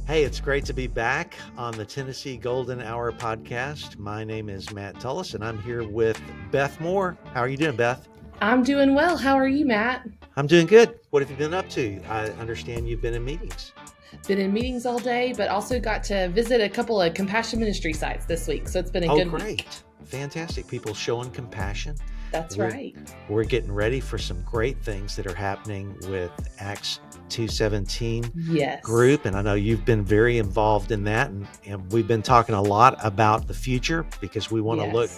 Hey, it's great to be back on the Tennessee Golden Hour podcast. My name is Matt Tullis, and I'm here with Beth Moore. How are you doing, Beth? I'm doing well. How are you, Matt? I'm doing good. What have you been up to? I understand you've been in meetings. Been in meetings all day, but also got to visit a couple of compassion ministry sites this week. So it's been a Oh, good week. great. Fantastic. People showing compassion. That's We're, right. we're getting ready for some great things that are happening with Acts 2:17 Yes. group. And I know you've been very involved in that. And we've been talking a lot about the future because we want to look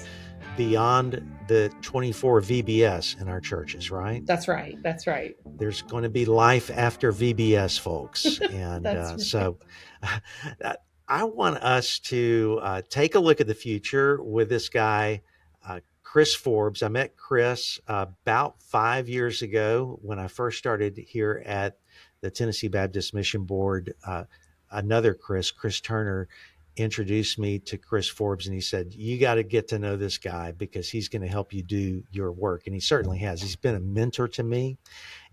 beyond the 24 VBS in our churches, right? That's right. That's right. There's going to be life after VBS, folks. And so I want us to take a look at the future with this guy, CHRIS Forbes. I met Chris about 5 years ago when I first started here at the Tennessee Baptist Mission Board. Another Chris Turner, introduced me to CHRIS Forbes, and he said, you got to get to know this guy because he's going to help you do your work. And he certainly has. He's been a mentor to me.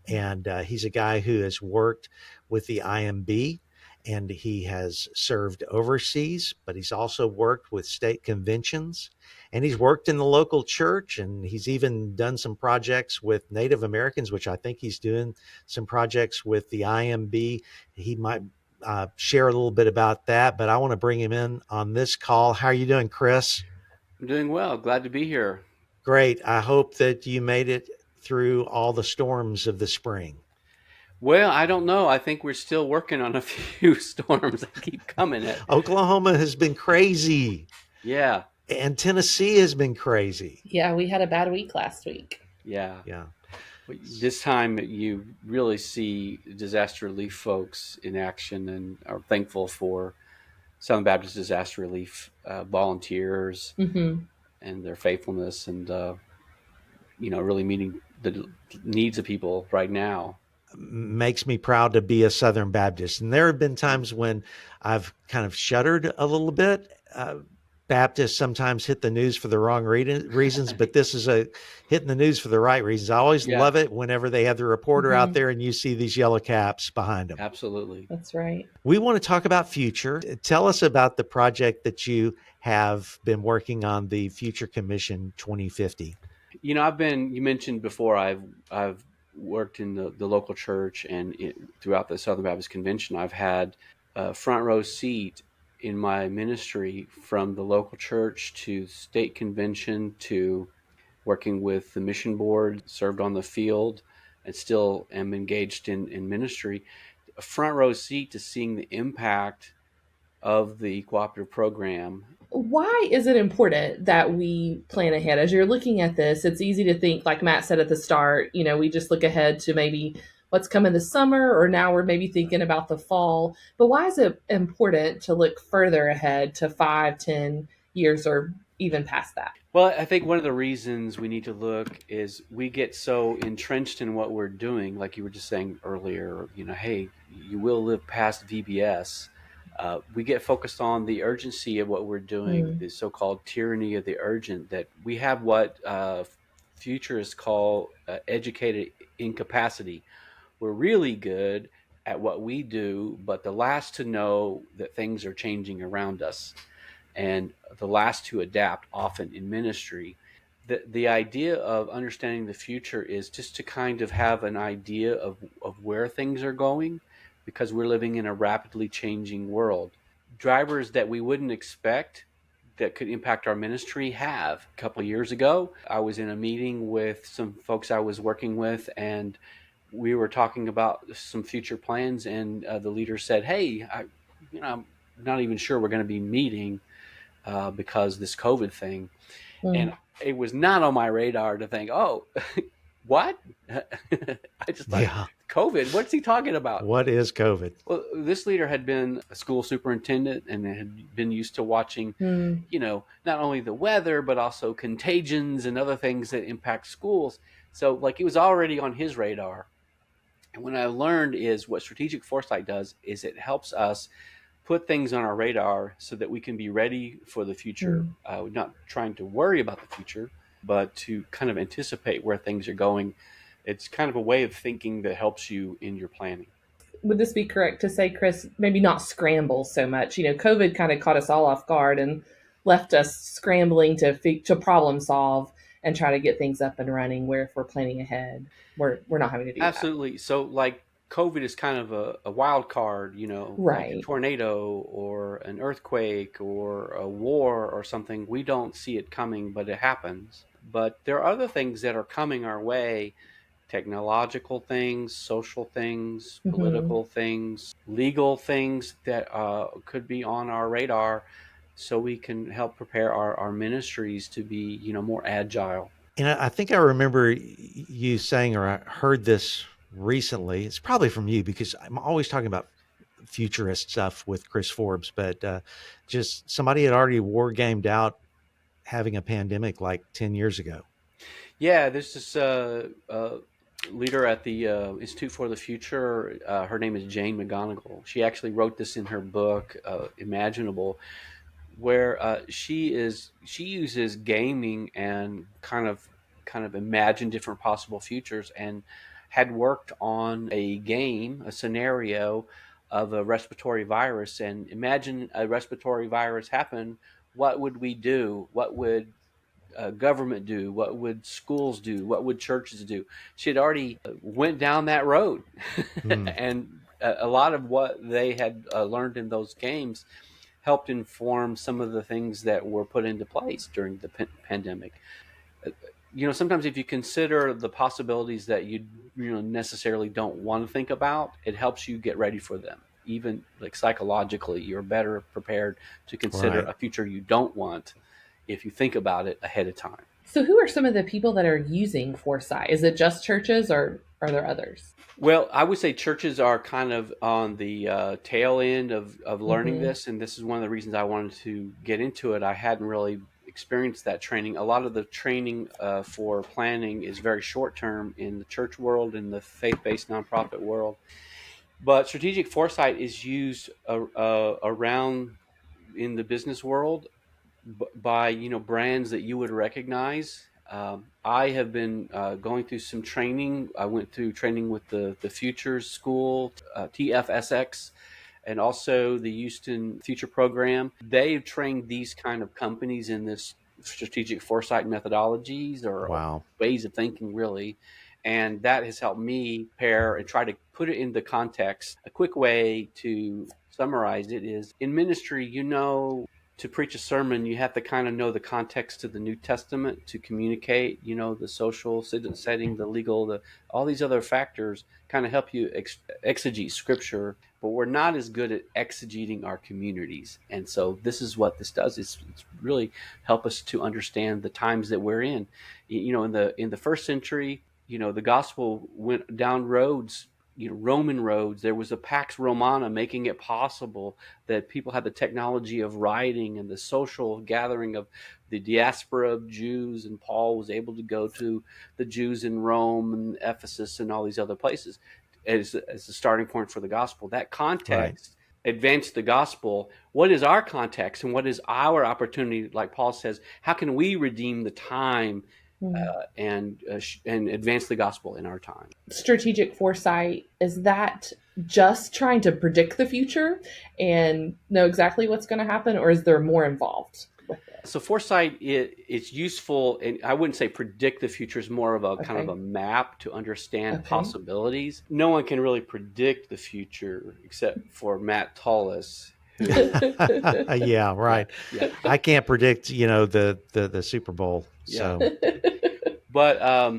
And he's a guy who has worked with the IMB, and he has served overseas, but he's also worked with state conventions, and he's worked in the local church, and he's even done some projects with Native Americans, which I think he's doing some projects with the IMB. He might share a little bit about that, but I want to bring him in on this call. How are you doing, Chris? I'm doing well. Glad to be here. Great. I hope that you made it through all the storms of the spring. Well, I don't know. I think we're still working on a few storms that keep coming. Oklahoma has been crazy. Yeah. And Tennessee has been crazy. Yeah, we had a bad week last week. Yeah. Yeah. This time you really see disaster relief folks in action, and are thankful for Southern Baptist disaster relief volunteers and their faithfulness, and really meeting the needs of people right now. Makes me proud to be a Southern Baptist. And there have been times when I've kind of shuddered a little bit. Baptists sometimes hit the news for the wrong reasons, but this is hitting the news for the right reasons. I always love it whenever they have the reporter out there and you see these yellow caps behind them. Absolutely. That's right. We want to talk about future. Tell us about the project that you have been working on, the Future Commission 2050. You mentioned before, I've worked in the local church and throughout the Southern Baptist Convention. I've had a front row seat in my ministry, from the local church to state convention to working with the mission board, served on the field, and still am engaged in ministry. A front row seat to seeing the impact of the cooperative program. Why is it important that we plan ahead? As you're looking at this, it's easy to think, like Matt said at the start, we just look ahead to maybe what's coming this summer, or now we're maybe thinking about the fall. But why is it important to look further ahead to 5, 10 years, or even past that? Well, I think one of the reasons we need to look is we get so entrenched in what we're doing, like you were just saying earlier, hey, you will live past VBS. We get focused on the urgency of what we're doing, the so-called tyranny of the urgent, that we have what futurists call educated incapacity. We're really good at what we do, but the last to know that things are changing around us, and the last to adapt often in ministry. The idea of understanding the future is just to kind of have an idea of where things are going, because we're living in a rapidly changing world. Drivers that we wouldn't expect that could impact our ministry have. A couple of years ago, I was in a meeting with some folks I was working with, and we were talking about some future plans, and the leader said, hey, I'm not even sure we're going to be meeting because this COVID thing. And it was not on my radar to think, oh, what? I just thought, COVID, what's he talking about? What is COVID? Well, this leader had been a school superintendent and had been used to watching, not only the weather, but also contagions and other things that impact schools. So it was already on his radar. And what I learned is what strategic foresight does is it helps us put things on our radar so that we can be ready for the future. Not trying to worry about the future, but to kind of anticipate where things are going. It's kind of a way of thinking that helps you in your planning. would this be correct to say, Chris, maybe not scramble so much? COVID kind of caught us all off guard and left us scrambling to problem solve and try to get things up and running. Where if we're planning ahead, we're not having to do that. Absolutely. So, like, COVID is kind of a wild card, like a Right. tornado or an earthquake or a war or something. We don't see it coming, but it happens. But there are other things that are coming our way: technological things, social things, Hmm. political things, legal things that could be on our radar, so we can help prepare our ministries to be, more agile. And I think I remember you saying, or I heard this recently. It's probably from you because I'm always talking about futurist stuff with Chris Forbes, but just somebody had already war gamed out having a pandemic like 10 years ago. Yeah, there's this leader at the Institute for the Future. Her name is Jane McGonigal. She actually wrote this in her book, Imaginable, where she uses gaming and kind of imagine different possible futures, and had worked on a game, a scenario of a respiratory virus. And imagine a respiratory virus happen. What would we do? What would government do? What would schools do? What would churches do? She had already went down that road, Hmm. and a lot of what they had learned in those games helped inform some of the things that were put into place during the pandemic. Sometimes if you consider the possibilities that you necessarily don't want to think about, it helps you get ready for them. Even like psychologically, you're better prepared to consider Right. a future you don't want if you think about it ahead of time. So, who are some of the people that are using foresight? Is it just churches, or are there others? Well, I would say churches are kind of on the tail end of learning Hmm. this, and this is one of the reasons I wanted to get into it. I hadn't really experienced that training. A lot of the training for planning is very short term in the church world, in the faith based nonprofit world. But strategic foresight is used around in the business world by brands that you would recognize. I have been going through some training. I went through training with the Futures School, TFSX, and also the Houston Future Program. They've trained these kind of companies in this strategic foresight methodologies or Wow. ways of thinking, really. And that has helped me pair and try to put it into context. A quick way to summarize it is, in ministry, to preach a sermon, you have to kind of know the context of the New Testament to communicate, the social setting, the legal, all these other factors kind of help you exegete scripture. But we're not as good at exegeting our communities. And so this is what this does. It's really help us to understand the times that we're in. In the first century, the gospel went down roads, Roman roads. There was a Pax Romana, making it possible that people had the technology of writing and the social gathering of the diaspora of Jews, and Paul was able to go to the Jews in Rome and Ephesus and all these other places as a starting point for the gospel. That Right. context advanced the gospel. What is our context and what is our opportunity? Like Paul says, how can we redeem the time and advance the gospel in our time? Strategic foresight, is that just trying to predict the future and know exactly what's going to happen, or is there more involved with it? So foresight, it's useful, and I wouldn't say predict the future. Is more of a kind of Okay. a map to understand Okay. possibilities. No one can really predict the future except for Matt Tullis, who, Yeah, yeah, right. yeah, I can't predict, the Super Bowl. yeah. So, But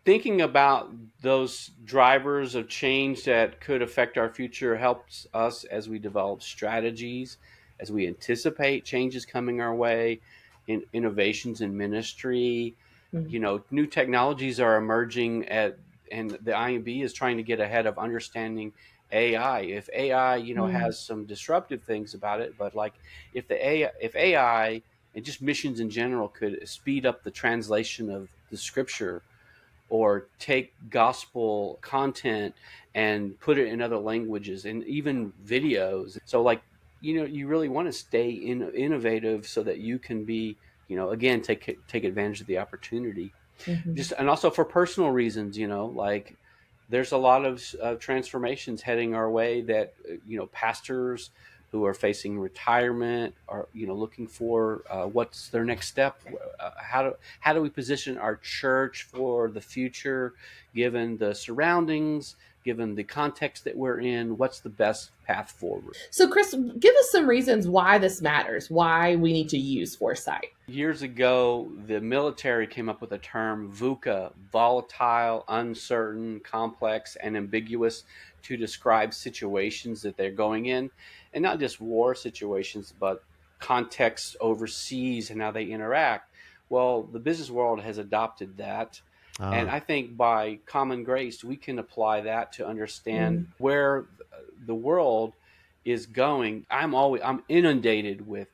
thinking about those drivers of change that could affect our future helps us as we develop strategies, as we anticipate changes coming our way, in innovations in ministry. New technologies are emerging and the IMB is trying to get ahead of understanding AI. If AI, Mm. has some disruptive things about it, but like if AI and just missions in general could speed up the translation of the scripture, or take gospel content and put it in other languages and even videos. So like, you really want to stay innovative so that you can be, again, take advantage of the opportunity. Mhm. Just, and also for personal reasons, like there's a lot of transformations heading our way that pastors who are facing retirement are looking for what's their next step. How do we position our church for the future, given the surroundings, given the context that we're in? What's the best path forward? So, Chris, give us some reasons why this matters, why we need to use foresight. Years ago, the military came up with a term VUCA, volatile, uncertain, complex, and ambiguous, to describe situations that they're going in, and not just war situations, but context overseas and how they interact. Well, the business world has adopted that. And I think by common grace, we can apply that to understand where the world is going. I'm inundated with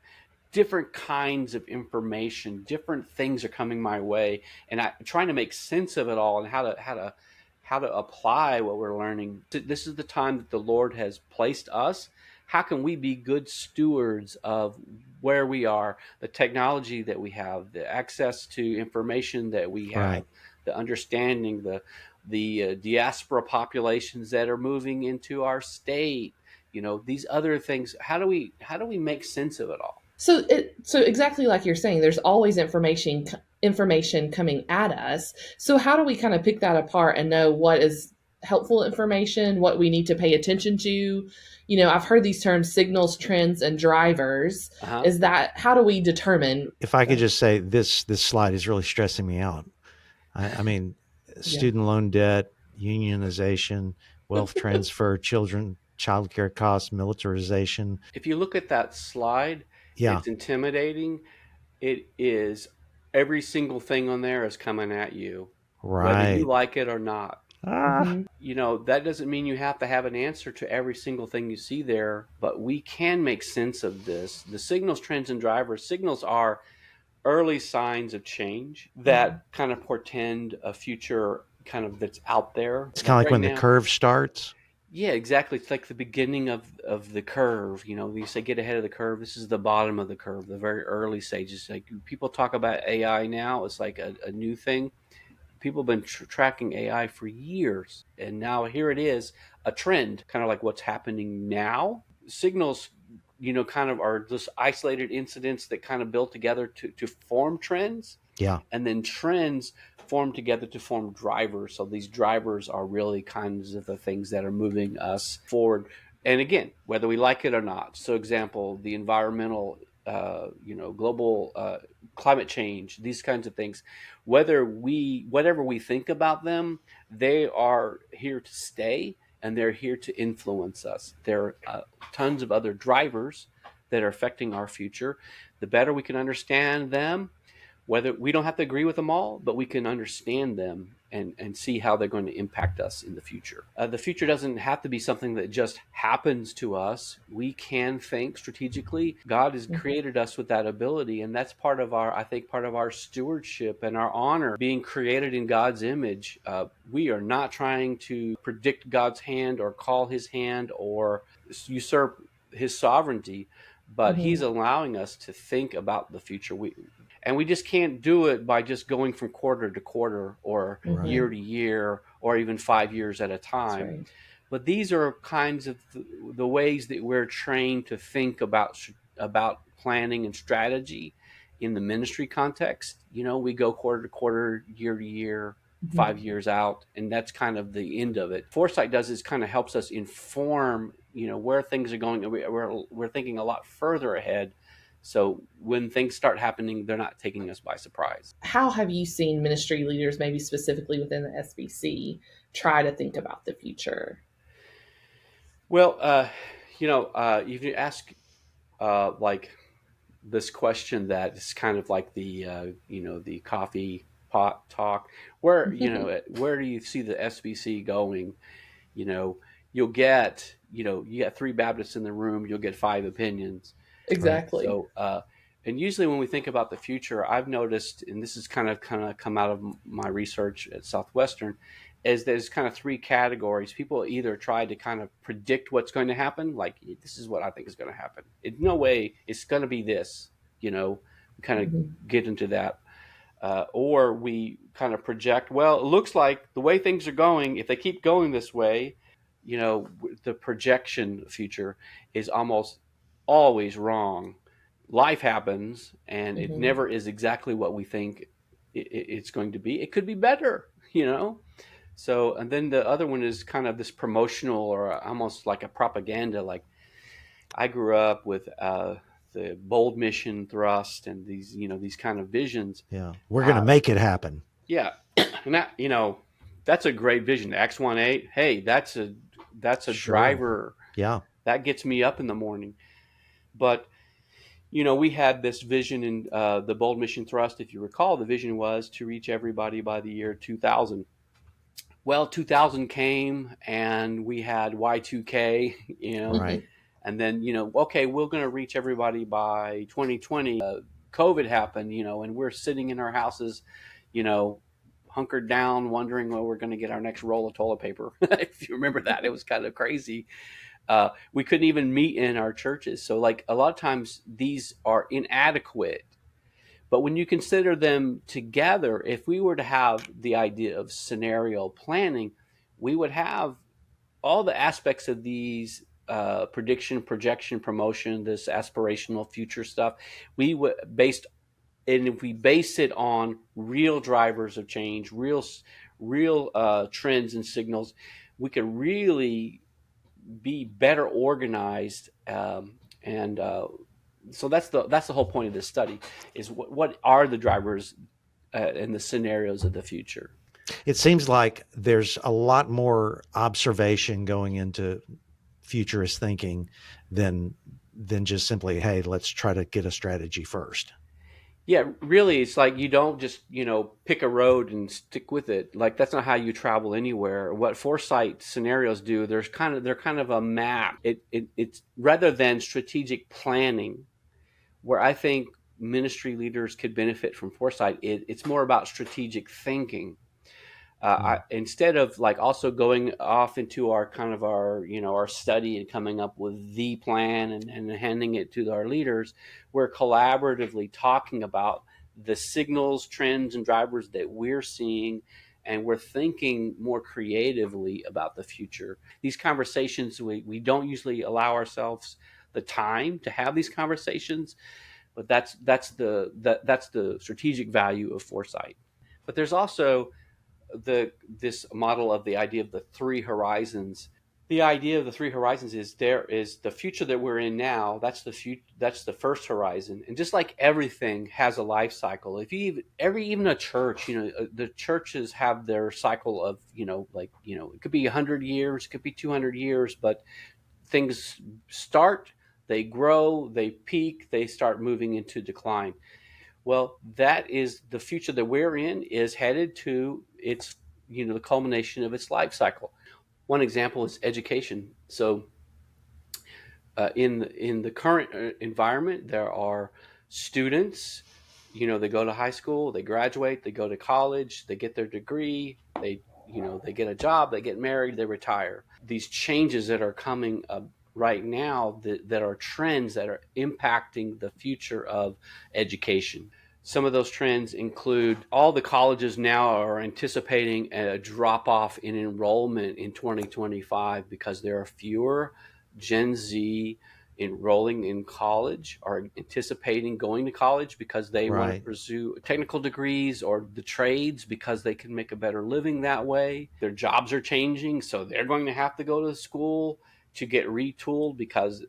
different kinds of information, different things are coming my way, and I'm trying to make sense of it all and how to apply what we're learning. This is the time that the Lord has placed us. How can we be good stewards of where we are, the technology that we have, the access to information that we have, Right. the understanding, the diaspora populations that are moving into our state, these other things. How do we make sense of it all? So exactly like you're saying, there's always information coming at us. So how do we kind of pick that apart and know what is helpful information, what we need to pay attention to? I've heard these terms signals, trends, and drivers. Is that, how do we determine? If I could just say, this slide is really stressing me out. I mean, student loan debt, unionization, wealth transfer, childcare costs, militarization. If you look at that slide, Yeah. it's intimidating. It is, every single thing on there is coming at you, whether you Right. like it or not. Ah, That doesn't mean you have to have an answer to every single thing you see there, but we can make sense of this. The signals, trends, and drivers. Signals are early signs of change that kind of portend a future kind of that's out there. it's kind of like right when now. the curve starts. Yeah, exactly. It's like the beginning of the curve. You say get ahead of the curve. This is the bottom of the curve, the very early stages. Like people talk about AI now, it's like a new thing. People have been tracking AI for years, and now here it is, a trend, kind of like what's happening now. Signals, kind of are just isolated incidents that kind of build together to form trends. Yeah. And then trends form together to form drivers. So these drivers are really kinds of the things that are moving us forward. And again, whether we like it or not. So example, the environmental, global climate change, these kinds of things, whatever we think about them, they are here to stay and they're here to influence us. There are tons of other drivers that are affecting our future. The better we can understand them, whether we don't have to agree with them all, but we can understand them and see how they're going to impact us in the future. The future doesn't have to be something that just happens to us. We can think strategically. God has created us with that ability, and that's part of our stewardship and our honor, being created in God's image. We are not trying to predict God's hand or call his hand or usurp his sovereignty, but he's allowing us to think about the future. And we just can't do it by just going from quarter to quarter or year to year or even 5 years at a time. Right. But these are kinds of the ways that we're trained to think about planning and strategy in the ministry context. We go quarter to quarter, year to year, 5 years out, and that's kind of the end of it. Foresight does is kind of helps us inform, where things are going. We're thinking a lot further ahead. So when things start happening, they're not taking us by surprise. How have you seen ministry leaders, maybe specifically within the SBC, try to think about the future? Well, if you ask like this question that is kind of like the coffee pot talk, where where do you see the SBC going? You'll get you got 3 Baptists in the room, you'll get 5 opinions. Exactly. So, and usually when we think about the future, I've noticed, and this is kind of come out of my research at Southwestern, is there's kind of 3 categories. People either try to kind of predict what's going to happen, like this is what I think is going to happen. In no way it's going to be this. We kind of get into that. or we kind of project, well, it looks like the way things are going, if they keep going this way, the projection future is almost always wrong. Life happens, and it Mm-hmm. never is exactly what we think it's going to be. It could be better. So, and then the other one is kind of this promotional or almost like a propaganda. Like I grew up with the bold mission thrust and these kind of visions. Yeah. We're going to Uh, make it happen. yeah, and that's a great vision. X18. Hey, that's a Sure. driver Yeah. that gets me up in the morning. But we had this vision in the bold mission thrust. If you recall, the vision was to reach everybody by the year 2000. Well, 2000 came and we had Y2K, Right. and then, okay, we're going to reach everybody by 2020. COVID happened, and we're sitting in our houses, you know, hunkered down, wondering when we're going to get our next roll of toilet paper. If you remember that, it was kind of crazy. We couldn't even meet in our churches. So, like, a lot of times these are inadequate. But when you consider them together, if we were to have the idea of scenario planning, we would have all the aspects of these prediction, projection, promotion, this aspirational future stuff. We would and if we base it on real drivers of change, real trends and signals, we could really be better organized. And So that's the whole point of this study: is what are the drivers and the scenarios of the future. It seems like there's a lot more observation going into futurist thinking than just simply, hey, let's try to get a strategy first. Yeah, really, it's like you don't just pick a road and stick with it. Like that's not how you travel anywhere. What foresight scenarios do, they're kind of a map. It's rather than strategic planning, where I think ministry leaders could benefit from foresight. It's more about strategic thinking. Mm. Instead of like also going off into our kind of our study and coming up with the plan and handing it to our leaders, we're collaboratively talking about the signals, trends, and drivers that we're seeing, and we're thinking more creatively about the future. These conversations, we don't usually allow ourselves the time to have these conversations, but that's the strategic value of foresight. But there's also this model of the idea of the three horizons. The idea of the three horizons is there is the future that we're in now. That's the first horizon, and just like everything has a life cycle. If you even a church, the churches have their cycle of it could be 100 years, it could be 200 years, but things start, they grow, they peak, they start moving into decline. Well, that is the future that we're in is headed to its, the culmination of its life cycle. One example is education. So, in the current environment, there are students. They go to high school, they graduate, they go to college, they get their degree, they get a job, they get married, they retire. These changes that are coming right now that are trends that are impacting the future of education. Some of those trends include all the colleges now are anticipating a drop off in enrollment in 2025 because there are fewer Gen Z enrolling in college or anticipating going to college because they want to Right. pursue technical degrees or the trades because they can make a better living that way. Their jobs are changing, so they're going to have to go to school to get retooled because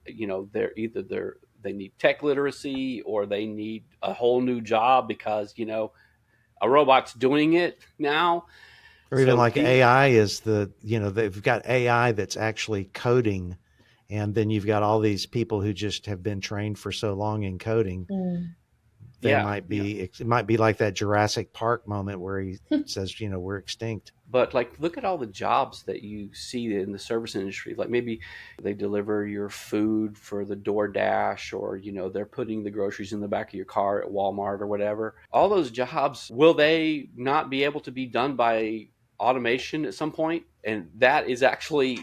they need tech literacy or they need a whole new job because a robot's doing it now. Or even So like AI is they've got AI that's actually coding. And then you've got all these people who just have been trained for so long in coding. Mm. yeah, It might be like that Jurassic Park moment where he says, we're extinct. but like look at all the jobs that you see in the service industry. Like maybe they deliver your food for the DoorDash, or they're putting the groceries in the back of your car at Walmart or whatever. All those jobs, will they not be able to be done by automation at some point? And that is actually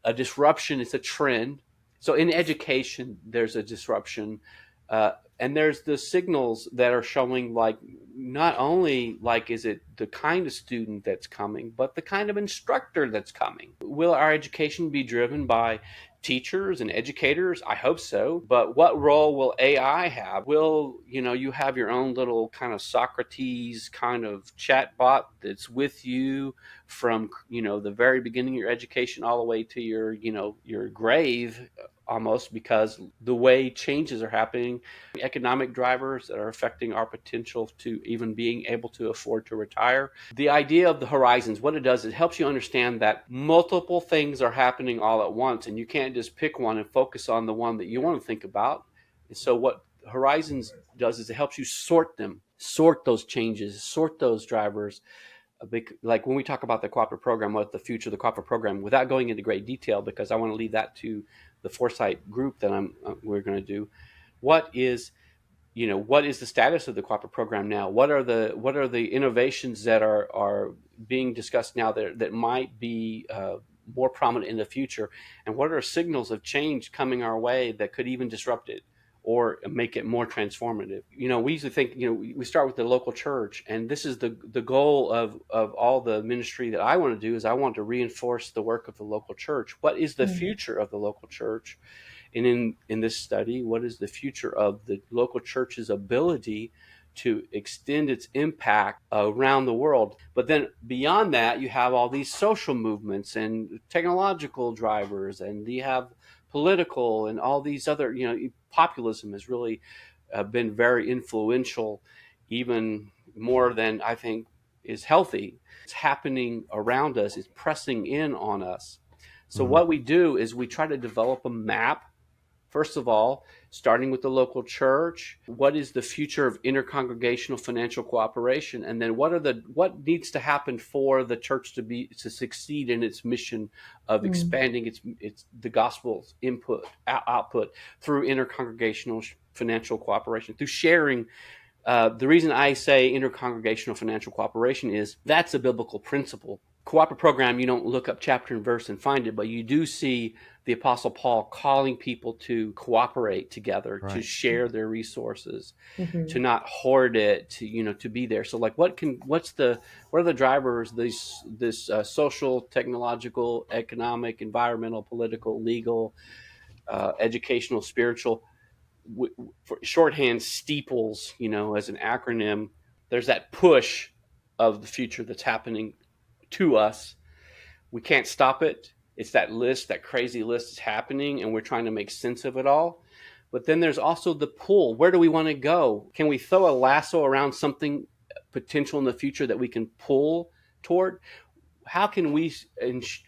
a disruption. It's a trend. So in education there's a disruption, and there's the signals that are showing like not only like is it the kind of student that's coming, but the kind of instructor that's coming. Will our education be driven by teachers and educators? I hope so. But what role will AI have? Will, you have your own little kind of Socrates kind of chat bot that's with you from, the very beginning of your education all the way to your grave, almost, because the way changes are happening, economic drivers that are affecting our potential to even being able to afford to retire. The idea of the horizons, what it does, it helps you understand that multiple things are happening all at once, and you can't just pick one and focus on the one that you want to think about. And so what horizons does is it helps you sort them, sort those changes, sort those drivers. Like when we talk about the cooperative program, what the future of the cooperative program, without going into great detail, because I want to leave that to the foresight group that we're going to do. What is the status of the cooperative program now? What are the innovations that are being discussed now that might be more prominent in the future? And what are signals of change coming our way that could even disrupt it or make it more transformative? We usually think, we start with the local church, and this is the goal of all the ministry that I want to do, is I want to reinforce the work of the local church. What is the future of the local church? And in this study, what is the future of the local church's ability to extend its impact around the world? But then beyond that, you have all these social movements and technological drivers, and you have political and all these other, populism has really been very influential, even more than I think is healthy. It's happening around us. It's pressing in on us. So what we do is we try to develop a map. First of all, starting with the local church, what is the future of intercongregational financial cooperation? And then what needs to happen for the church to succeed in its mission of expanding the gospel's output through intercongregational financial cooperation, through sharing. The reason I say intercongregational financial cooperation is that's a biblical principle. Cooperative program, you don't look up chapter and verse and find it, but you do see the Apostle Paul calling people to cooperate together, to share their resources, to not hoard it, to be there. So like, what are the drivers, this social, technological, economic, environmental, political, legal, educational, spiritual, for shorthand steeples, as an acronym. There's that push of the future that's happening to us. We can't stop it. It's that crazy list is happening, and we're trying to make sense of it all. But then there's also the pull. Where do we want to go? Can we throw a lasso around something potential in the future that we can pull toward? How can we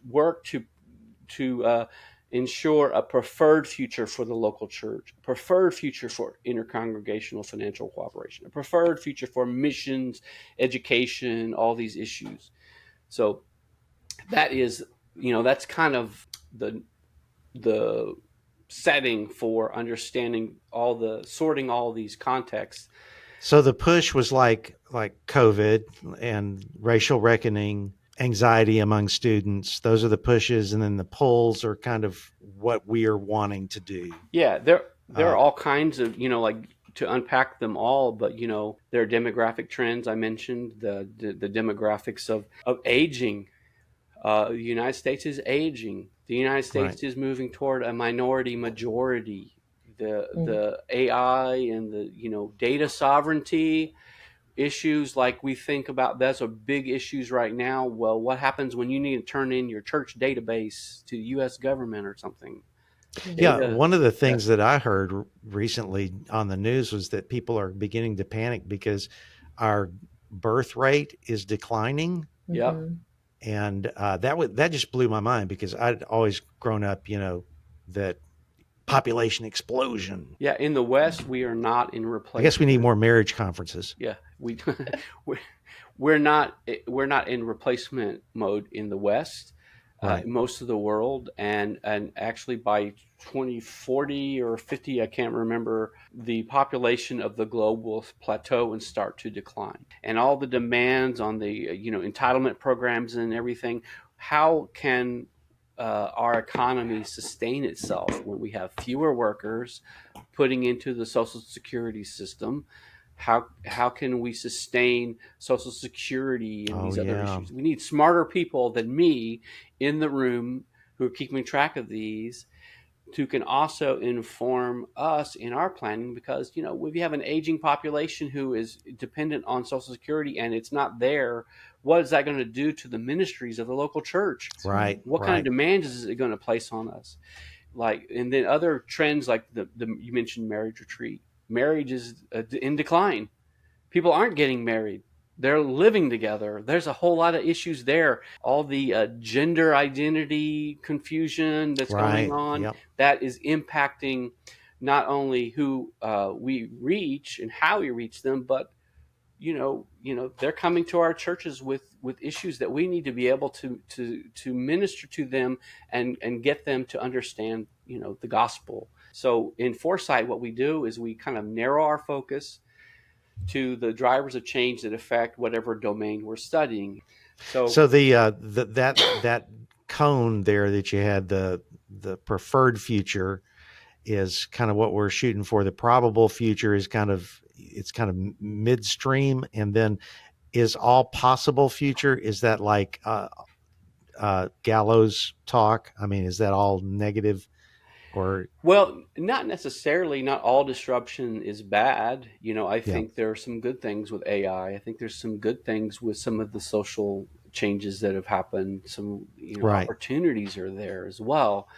work to ensure a preferred future for the local church, a preferred future for intercongregational financial cooperation, a preferred future for missions, education, all these issues? So that is, that's kind of the setting for understanding sorting all these contexts. So the push was like COVID and racial reckoning, anxiety among students. Those are the pushes, and then the pulls are kind of what we are wanting to do. Yeah, there are all kinds of, like, to unpack them all, but there are demographic trends. I mentioned the demographics of aging. The United States is aging. The United States is moving toward a minority majority. The AI and the data sovereignty issues, like we think about, those are big issues right now. Well, what happens when you need to turn in your church database to the U.S. government or something? Yeah, one of the things that I heard recently on the news was that people are beginning to panic because our birth rate is declining. Yep. And that just blew my mind, because I'd always grown up, that population explosion. Yeah, in the West, we are not in replacement. I guess we need more marriage conferences. Yeah, we're not in replacement mode in the West. Most of the world, and actually by 2040 or 50, I can't remember, the population of the globe will plateau and start to decline. And all the demands on the entitlement programs and everything, how can our economy sustain itself when we have fewer workers putting into the Social Security system, How can we sustain Social Security and Oh these other yeah. issues? We need smarter people than me in the room who are keeping track of these, who can also inform us in our planning, because if you have an aging population who is dependent on Social Security and it's not there, what is that going to do to the ministries of the local church? Right. Right. What kind of Right. demands is it going to place on us? And then other trends like the you mentioned marriage retreat. Marriage is in decline. People aren't getting married. They're living together. There's a whole lot of issues there. All the gender identity confusion that's going Right. on, Yep. that is impacting not only who we reach and how we reach them, but they're coming to our churches with issues that we need to be able to minister to them and get them to understand the gospel. So in Foresight, what we do is we kind of narrow our focus to the drivers of change that affect whatever domain we're studying. So that cone there that you had, the preferred future is kind of what we're shooting for. The probable future is kind of midstream, and then is all possible future. Is that like gallows talk? I mean, is that all negative or Well, not necessarily. Not all disruption is bad. I yeah? think there are some good things with AI. I think there's some good things with some of the social changes that have happened. Some, Right. opportunities are there as well.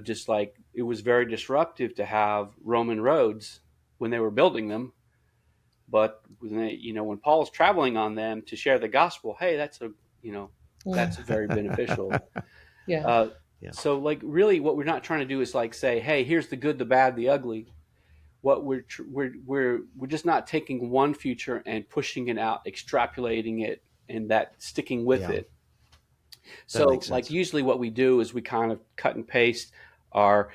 Just like it was very disruptive to have Roman roads when they were building them, but when Paul's traveling on them to share the gospel, hey, that's very beneficial. Yeah. Uh, Yeah. so like really, what we're not trying to do is like say, hey, here's the good, the bad, the ugly. What we're just not taking one future and pushing it out, extrapolating it, and that sticking with Yeah. it. That So makes like sense. usually what we do is we kind of cut and paste our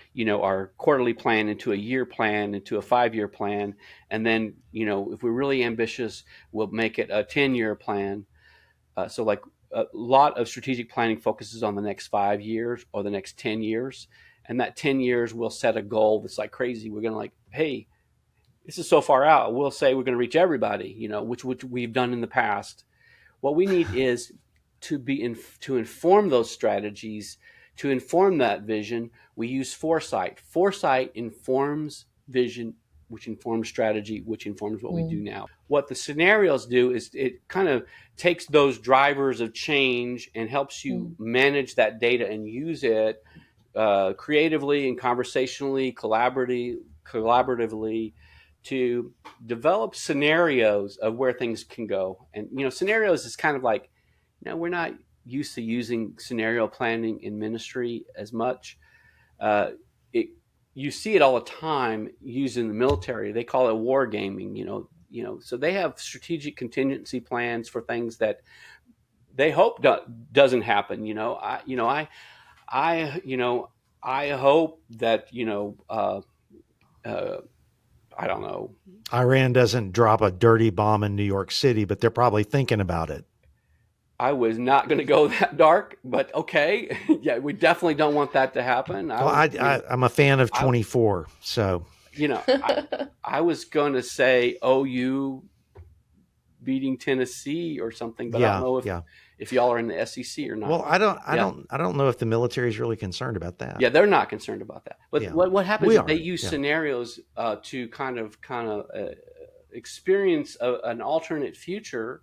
quarterly plan into a year plan, into a 5-year plan, and then if we're really ambitious, we'll make it a 10-year plan. So like a lot of strategic planning focuses on the next 5 years or the next 10 years. And that 10 years we'll set a goal that's like crazy. We're going to like, hey, this is so far out. We'll say we're going to reach everybody, which we've done in the past. What we need is to inform those strategies, to inform that vision. We use foresight. Foresight informs vision, which informs strategy, which informs what we do now. What the scenarios do is it kind of takes those drivers of change and helps you manage that data and use it creatively and conversationally, collaboratively, to develop scenarios of where things can go. And scenarios is kind of like, we're not used to using scenario planning in ministry as much. It You see it all the time used in the military. They call it war gaming. So they have strategic contingency plans for things that they hope doesn't happen. I hope that I don't know. Iran doesn't drop a dirty bomb in New York City, but they're probably thinking about it. I was not going to go that dark, but okay. Yeah, we definitely don't want that to happen. Well, I'm a fan of I, 24, so I was going to say OU beating Tennessee or something, but I don't yeah, know yeah. if y'all are in the SEC or not. Well, I Yeah. don't know if the military is really concerned about that. Yeah, they're not concerned about that. But Yeah. what happens We is they are. use Yeah. scenarios to kind of experience an alternate future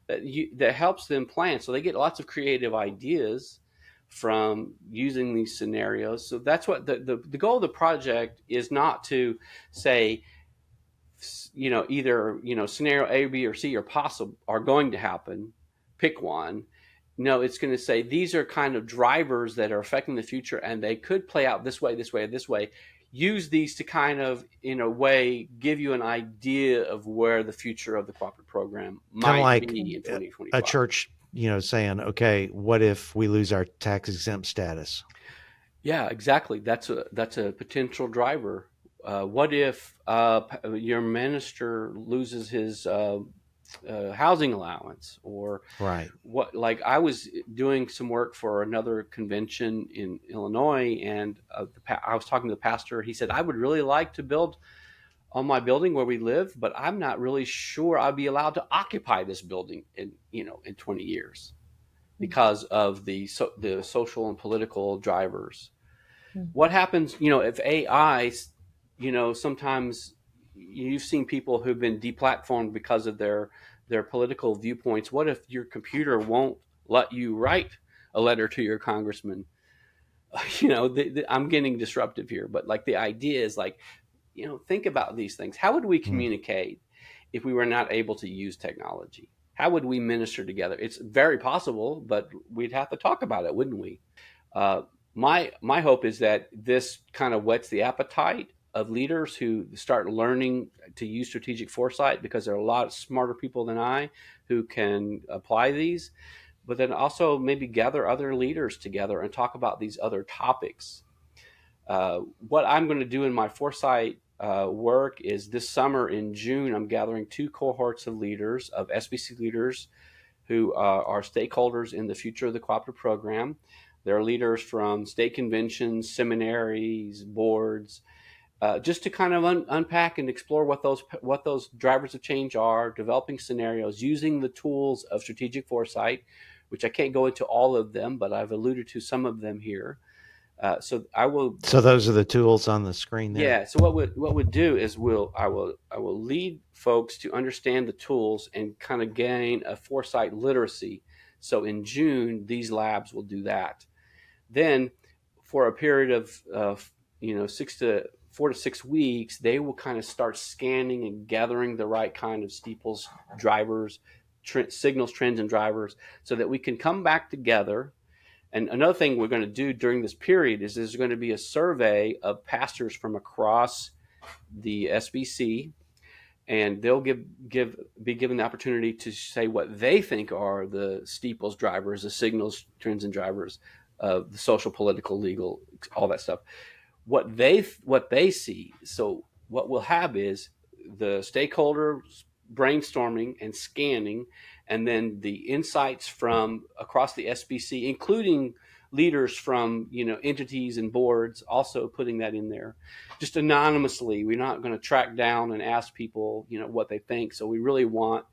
that helps them plan. So they get lots of creative ideas from using these scenarios. So that's what the goal of the project is, not to say, either scenario A, B, or C are possible, are going to happen. Pick one. No, it's going to say these are kind of drivers that are affecting the future, and they could play out this way, this way, this way. Use these to kind of, in a way, give you an idea of where the future of the cooperative program Kind of might like be in a 2025. church, saying, okay, what if we lose our tax exempt status? Yeah, exactly. That's a potential driver. What if your minister loses his housing allowance, or Right. what? Like I was doing some work for another convention in Illinois, and I was talking to the pastor. He said, I would really like to build on my building where we live, but I'm not really sure I'll be allowed to occupy this building in, in 20 years because of the social and political drivers. What happens, if AI, sometimes you've seen people who've been deplatformed because of their political viewpoints. What if your computer won't let you write a letter to your congressman? I'm getting disruptive here, but like the idea is like, think about these things. How would we communicate if we were not able to use technology? How would we minister together? It's very possible, but we'd have to talk about it, wouldn't we? Uh, my hope is that this kind of whets the appetite of leaders who start learning to use strategic foresight, because there are a lot of smarter people than I who can apply these, but then also maybe gather other leaders together and talk about these other topics. What I'm going to do in my foresight work is this summer in June, I'm gathering 2 cohorts of leaders, of SBC leaders who are stakeholders in the future of the cooperative program. There are leaders from state conventions, seminaries, boards, just to kind of unpack and explore what those drivers of change are, developing scenarios, using the tools of strategic foresight, which I can't go into all of them, but I've alluded to some of them here. So I will. So those are the tools on the screen there. Yeah. So what would do is I will lead folks to understand the tools and kind of gain a foresight literacy. So in June, these labs will do that. Then, for a period of 4 to 6 weeks, they will kind of start scanning and gathering the right kind of steeples, drivers, signals, trends, and drivers, so that we can come back together. And another thing we're going to do during this period is there's going to be a survey of pastors from across the SBC, and they'll be given the opportunity to say what they think are the steeples drivers, the signals, trends, and drivers of the social, political, legal, all that stuff. What they see. So what we'll have is the stakeholders brainstorming and scanning, and then the insights from across the SBC, including leaders from entities and boards, also putting that in there, just anonymously. We're not going to track down and ask people what they think. So we really want,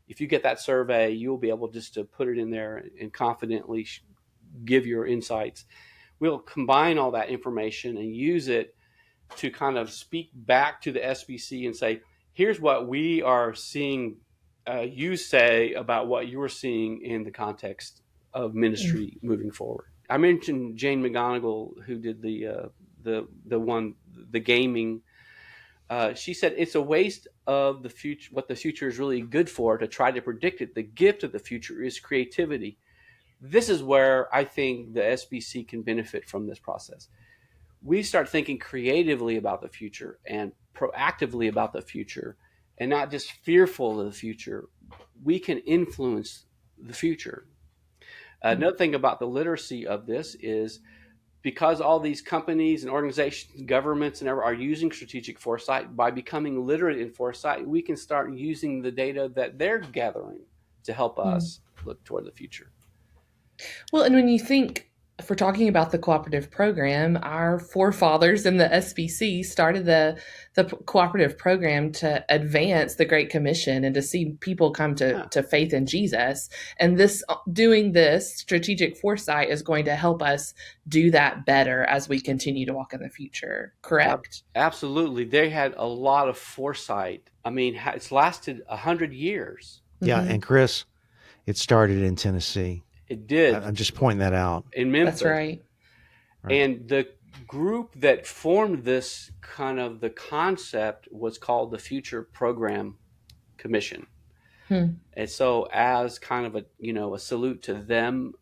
if you get that survey, you'll be able just to put it in there and confidently give your insights. We'll combine all that information and use it to kind of speak back to the SBC and say, here's what we are seeing you say about what you were seeing in the context of ministry moving forward. I mentioned Jane McGonigal, who did the gaming. She said it's a waste of the future. What the future is really good for, to try to predict it. The gift of the future is creativity. This is where I think the SBC can benefit from this process. We start thinking creatively about the future and proactively about the future, and not just fearful of the future. We can influence the future. Another thing about the literacy of this is, because all these companies and organizations, governments, and are using strategic foresight, by becoming literate in foresight, we can start using the data that they're gathering to help us look toward the future. Well, and when you think, if we're talking about the cooperative program, our forefathers in the SBC started the cooperative program to advance the Great Commission and to see people come to faith in Jesus. And doing this strategic foresight is going to help us do that better as we continue to walk in the future. Correct? Absolutely. They had a lot of foresight. I mean, it's lasted 100 years. Yeah. And Chris, it started in Tennessee. It did. I'm just pointing that out. In Memphis. That's right. And the group that formed this kind of the concept was called the Future Program Commission. And so, as kind of a salute to them,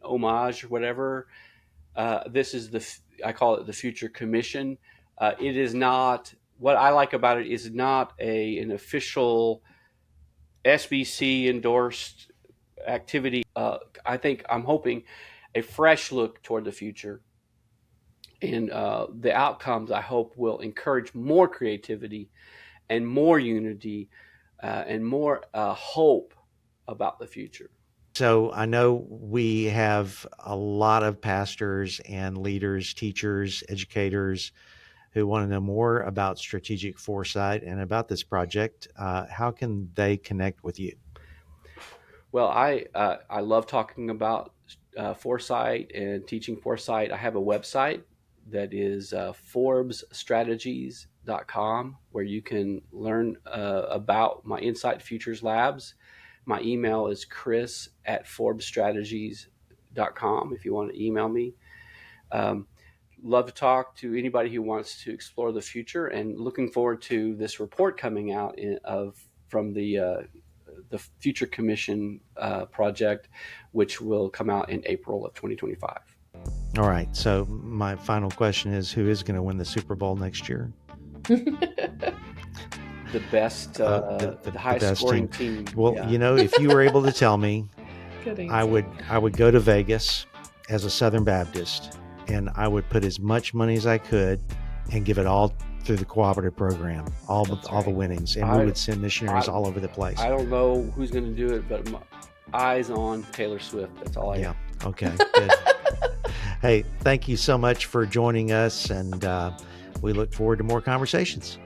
homage or whatever, this is I call it the Future Commission. It is not, what I like about it is not an official SBC endorsed activity. I'm hoping a fresh look toward the future, and the outcomes, I hope, will encourage more creativity and more unity and more hope about the future. So I know we have a lot of pastors and leaders, teachers, educators who want to know more about strategic foresight and about this project, how can they connect with you? Well, I love talking about foresight and teaching foresight. I have a website that is ForbesStrategies.com, where you can learn about my Insight Futures Labs. My email is chris@ForbesStrategies.com if you want to email me. Love to talk to anybody who wants to explore the future, and looking forward to this report coming out from the Future Commission project, which will come out in April of 2025. All right. So my final question is, who is going to win the Super Bowl next year? The best, the highest scoring team. Well, yeah. If you were able to tell me, I would go to Vegas as a Southern Baptist, and I would put as much money as I could and give it all through the cooperative program, all the winnings, and we would send missionaries all over the place. I don't know who's going to do it, but my eyes on Taylor Swift. That's all I got. Okay, good. Hey, thank you so much for joining us, and we look forward to more conversations.